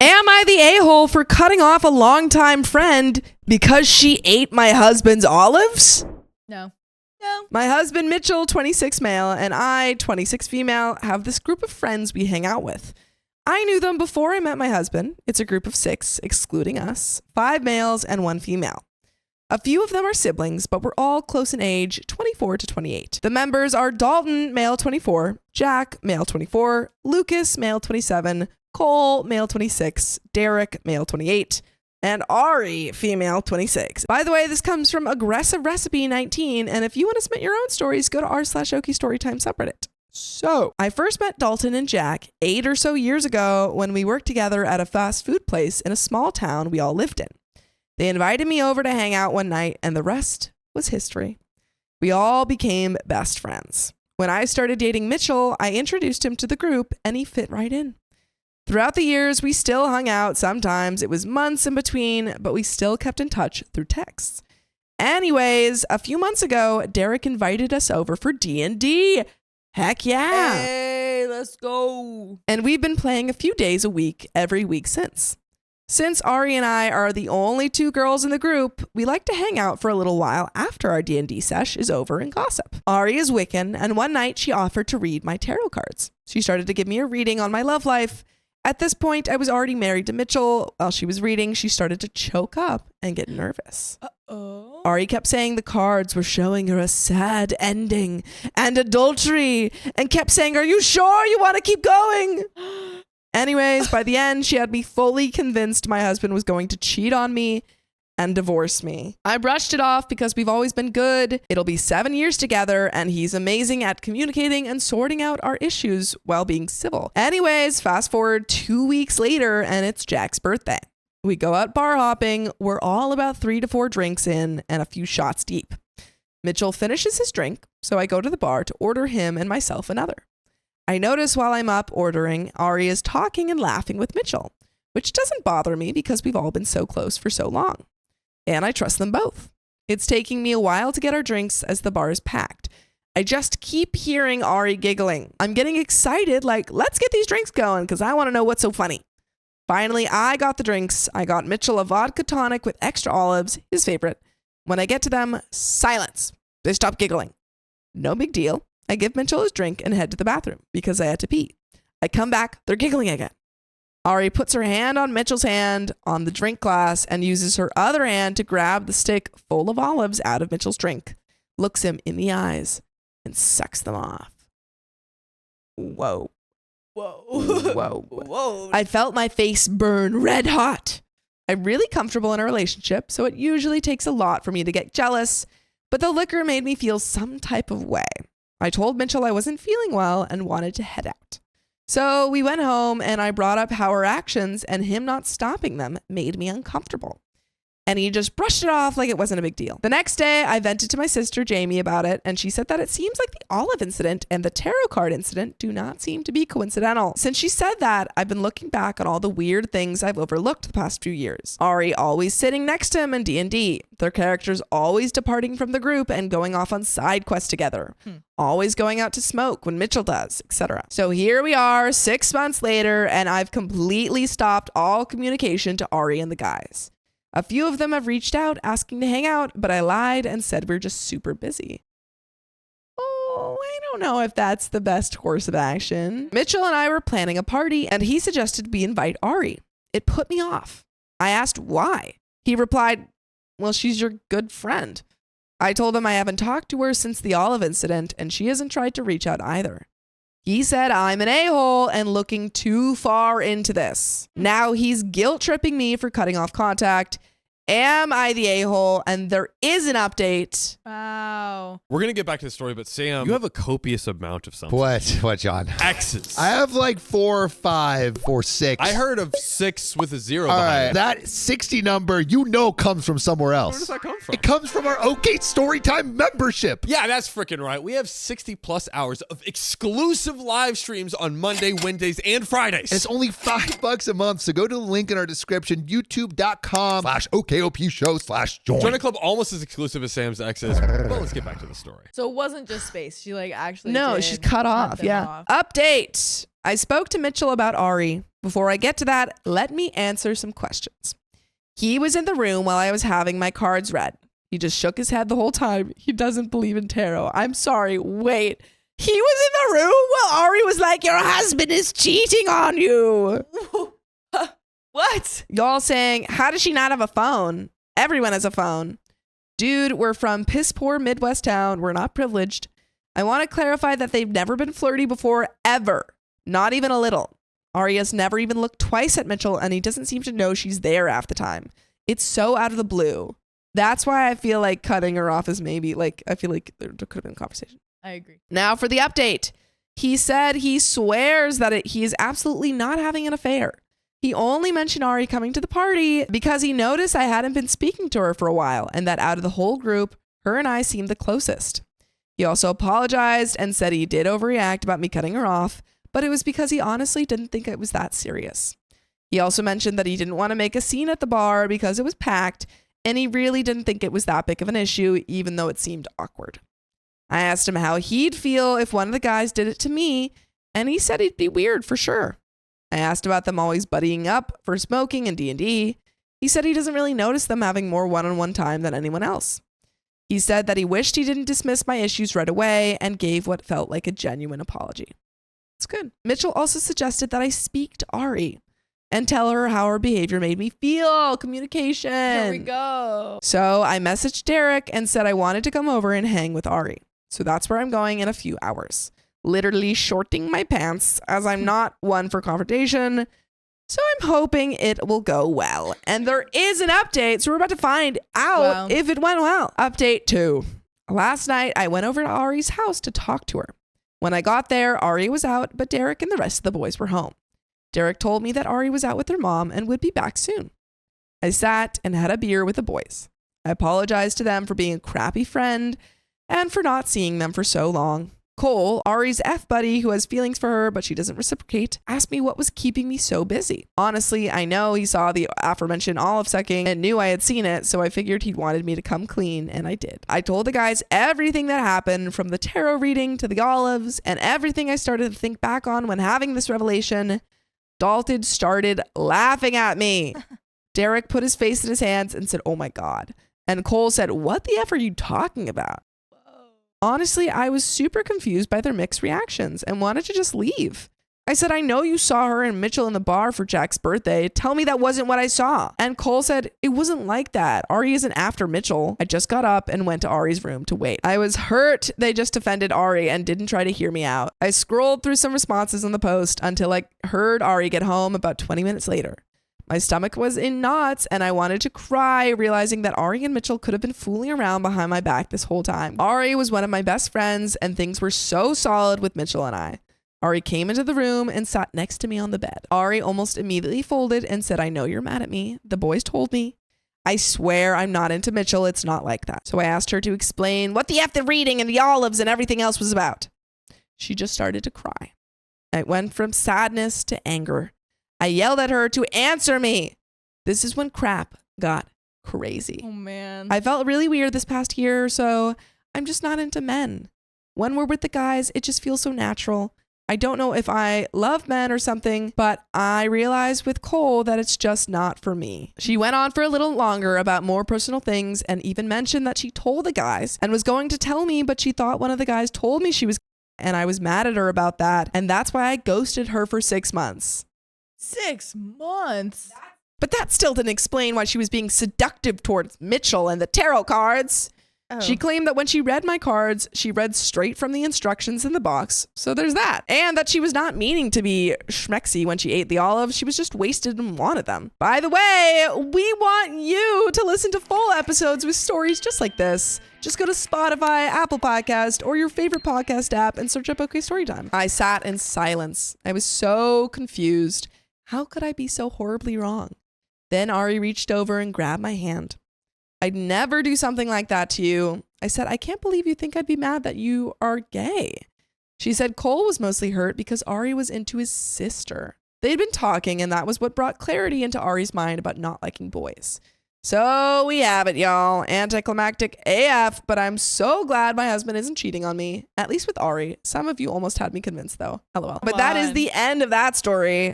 Am I the a-hole for cutting off a longtime friend because she ate my husband's olives? No. My husband, Mitchell, 26 male, and I, 26 female, have this group of friends we hang out with. I knew them before I met my husband. It's a group of 6, excluding us, 5 males and 1 female. A few of them are siblings, but we're all close in age, 24 to 28. The members are Dalton, male 24, Jack, male 24, Lucas, male 27, Cole, male 26, Derek, male 28, and Ari, female 26. By the way, this comes from Aggressive Recipe 19, and if you want to submit your own stories, go to r/OK Storytime subreddit. So, I first met Dalton and Jack 8 or so years ago when we worked together at a fast food place in a small town we all lived in. They invited me over to hang out one night, and the rest was history. We all became best friends. When I started dating Mitchell, I introduced him to the group, and he fit right in. Throughout the years, we still hung out. Sometimes it was months in between, but we still kept in touch through texts. Anyways, a few months ago, Derek invited us over for D&D. Heck yeah. Hey, let's go. And we've been playing a few days a week, every week since. Since Ari and I are the only 2 girls in the group, we like to hang out for a little while after our D&D sesh is over and gossip. Ari is Wiccan, and one night she offered to read my tarot cards. She started to give me a reading on my love life. At this point, I was already married to Mitchell. While she was reading, she started to choke up and get nervous. Uh-oh. Ari kept saying the cards were showing her a sad ending and adultery, and kept saying, "Are you sure you want to keep going?" Anyways, by the end, she had me fully convinced my husband was going to cheat on me and divorce me. I brushed it off because we've always been good. It'll be 7 years together, and he's amazing at communicating and sorting out our issues while being civil. Anyways, fast forward 2 weeks later, and it's Jack's birthday. We go out bar hopping. We're all about 3 to 4 drinks in and a few shots deep. Mitchell finishes his drink, so I go to the bar to order him and myself another. I notice while I'm up ordering, Ari is talking and laughing with Mitchell, which doesn't bother me because we've all been so close for so long. And I trust them both. It's taking me a while to get our drinks as the bar is packed. I just keep hearing Ari giggling. I'm getting excited, like, let's get these drinks going because I want to know what's so funny. Finally, I got the drinks. I got Mitchell a vodka tonic with extra olives, his favorite. When I get to them, silence. They stop giggling. No big deal. I give Mitchell his drink and head to the bathroom because I had to pee. I come back, they're giggling again. Ari puts her hand on Mitchell's hand on the drink glass and uses her other hand to grab the stick full of olives out of Mitchell's drink, looks him in the eyes, and sucks them off. Whoa. Whoa. Whoa. Whoa. I felt my face burn red hot. I'm really comfortable in a relationship, so it usually takes a lot for me to get jealous, but the liquor made me feel some type of way. I told Mitchell I wasn't feeling well and wanted to head out. So we went home, and I brought up how her actions and him not stopping them made me uncomfortable. And he just brushed it off like it wasn't a big deal. The next day, I vented to my sister, Jamie, about it, and she said that it seems like the olive incident and the tarot card incident do not seem to be coincidental. Since she said that, I've been looking back on all the weird things I've overlooked the past few years. Ari always sitting next to him in D&D. Their characters always departing from the group and going off on side quests together. Always going out to smoke when Mitchell does, etc. So here we are 6 months later, and I've completely stopped all communication to Ari and the guys. A few of them have reached out asking to hang out, but I lied and said we're just super busy. Oh, I don't know if that's the best course of action. Mitchell and I were planning a party, and he suggested we invite Ari. It put me off. I asked why. He replied, "Well, she's your good friend." I told him I haven't talked to her since the olive incident, and she hasn't tried to reach out either. He said I'm an a-hole and looking too far into this. Now he's guilt-tripping me for cutting off contact. Am I the a-hole? And there is an update. Wow. We're going to get back to the story, but Sam, you have a copious amount of something. What, John? X's. I have like 4 or 5 or 6. I heard of 6 with a 0 All behind right, it. that 60 number, comes from somewhere else. Where does that come from? It comes from our OK Storytime membership. Yeah, that's freaking right. We have 60 plus hours of exclusive live streams on Monday, Wednesdays, and Fridays. And it's only $5 a month, so go to the link in our description, youtube.com/OKOP show/join. Join a club almost as exclusive as Sam's X's. Well, let's get back to the story. So it wasn't just space. She like actually No, did she's cut off. them Yeah. off. Update. I spoke to Mitchell about Ari. Before I get to that, let me answer some questions. He was in the room while I was having my cards read. He just shook his head the whole time. He doesn't believe in tarot. I'm sorry. Wait. He was in the room while Ari was like, your husband is cheating on you. What? Y'all saying, how does she not have a phone? Everyone has a phone. Dude, we're from piss poor Midwest town. We're not privileged. I want to clarify that they've never been flirty before, ever. Not even a little. Ari has never even looked twice at Mitchell, and he doesn't seem to know she's there half the time. It's so out of the blue. That's why I feel like cutting her off is maybe, like, I feel like there could have been a conversation. I agree. Now for the update. He said he swears that he is absolutely not having an affair. He only mentioned Ari coming to the party because he noticed I hadn't been speaking to her for a while, and that out of the whole group, her and I seemed the closest. He also apologized and said he did overreact about me cutting her off, but it was because he honestly didn't think it was that serious. He also mentioned that he didn't want to make a scene at the bar because it was packed, and he really didn't think it was that big of an issue, even though it seemed awkward. I asked him how he'd feel if one of the guys did it to me, and he said it'd be weird for sure. I asked about them always buddying up for smoking and D&D. He said he doesn't really notice them having more one-on-one time than anyone else. He said that he wished he didn't dismiss my issues right away and gave what felt like a genuine apology. It's good. Mitchell also suggested that I speak to Ari and tell her how her behavior made me feel. Communication. Here we go. So I messaged Derek and said I wanted to come over and hang with Ari. So that's where I'm going in a few hours. Literally shorting my pants as I'm not one for confrontation. So I'm hoping it will go well. And there is an update, so we're about to find out if it went well. Update 2. Last night, I went over to Ari's house to talk to her. When I got there, Ari was out, but Derek and the rest of the boys were home. Derek told me that Ari was out with her mom and would be back soon. I sat and had a beer with the boys. I apologized to them for being a crappy friend and for not seeing them for so long. Cole, Ari's F-buddy who has feelings for her but she doesn't reciprocate, asked me what was keeping me so busy. Honestly, I know he saw the aforementioned olive sucking and knew I had seen it, so I figured he wanted me to come clean, and I did. I told the guys everything that happened, from the tarot reading to the olives, and everything I started to think back on when having this revelation. Dalton started laughing at me. Derek put his face in his hands and said, "Oh my God." And Cole said, "What the F are you talking about?" Honestly, I was super confused by their mixed reactions and wanted to just leave. I said, "I know you saw her and Mitchell in the bar for Jack's birthday. Tell me that wasn't what I saw." And Cole said, "It wasn't like that. Ari isn't after Mitchell." I just got up and went to Ari's room to wait. I was hurt they just offended Ari and didn't try to hear me out. I scrolled through some responses on the post until I heard Ari get home about 20 minutes later. My stomach was in knots and I wanted to cry, realizing that Ari and Mitchell could have been fooling around behind my back this whole time. Ari was one of my best friends and things were so solid with Mitchell and I. Ari came into the room and sat next to me on the bed. Ari almost immediately folded and said, "I know you're mad at me. The boys told me. I swear I'm not into Mitchell. It's not like that." So I asked her to explain what the F the reading and the olives and everything else was about. She just started to cry. I went from sadness to anger. I yelled at her to answer me. This is when crap got crazy. Oh, man. I felt really weird this past year or so. I'm just not into men. When we're with the guys, it just feels so natural. I don't know if I love men or something, but I realized with Cole that it's just not for me. She went on for a little longer about more personal things and even mentioned that she told the guys and was going to tell me, but she thought one of the guys told me she was, and I was mad at her about that. And that's why I ghosted her for 6 months. 6 months? But that still didn't explain why she was being seductive towards Mitchell and the tarot cards. Oh. She claimed that when she read my cards, she read straight from the instructions in the box. So there's that. And that she was not meaning to be schmexy when she ate the olives. She was just wasted and wanted them. By the way, we want you to listen to full episodes with stories just like this. Just go to Spotify, Apple Podcast, or your favorite podcast app and search up OK Storytime. I sat in silence. I was so confused. How could I be so horribly wrong? Then Ari reached over and grabbed my hand. "I'd never do something like that to you." I said, "I can't believe you think I'd be mad that you are gay." She said Cole was mostly hurt because Ari was into his sister. They'd been talking and that was what brought clarity into Ari's mind about not liking boys. So we have it, y'all. Anticlimactic AF, but I'm so glad my husband isn't cheating on me. At least with Ari. Some of you almost had me convinced, though. LOL. But that is on. the end of that story.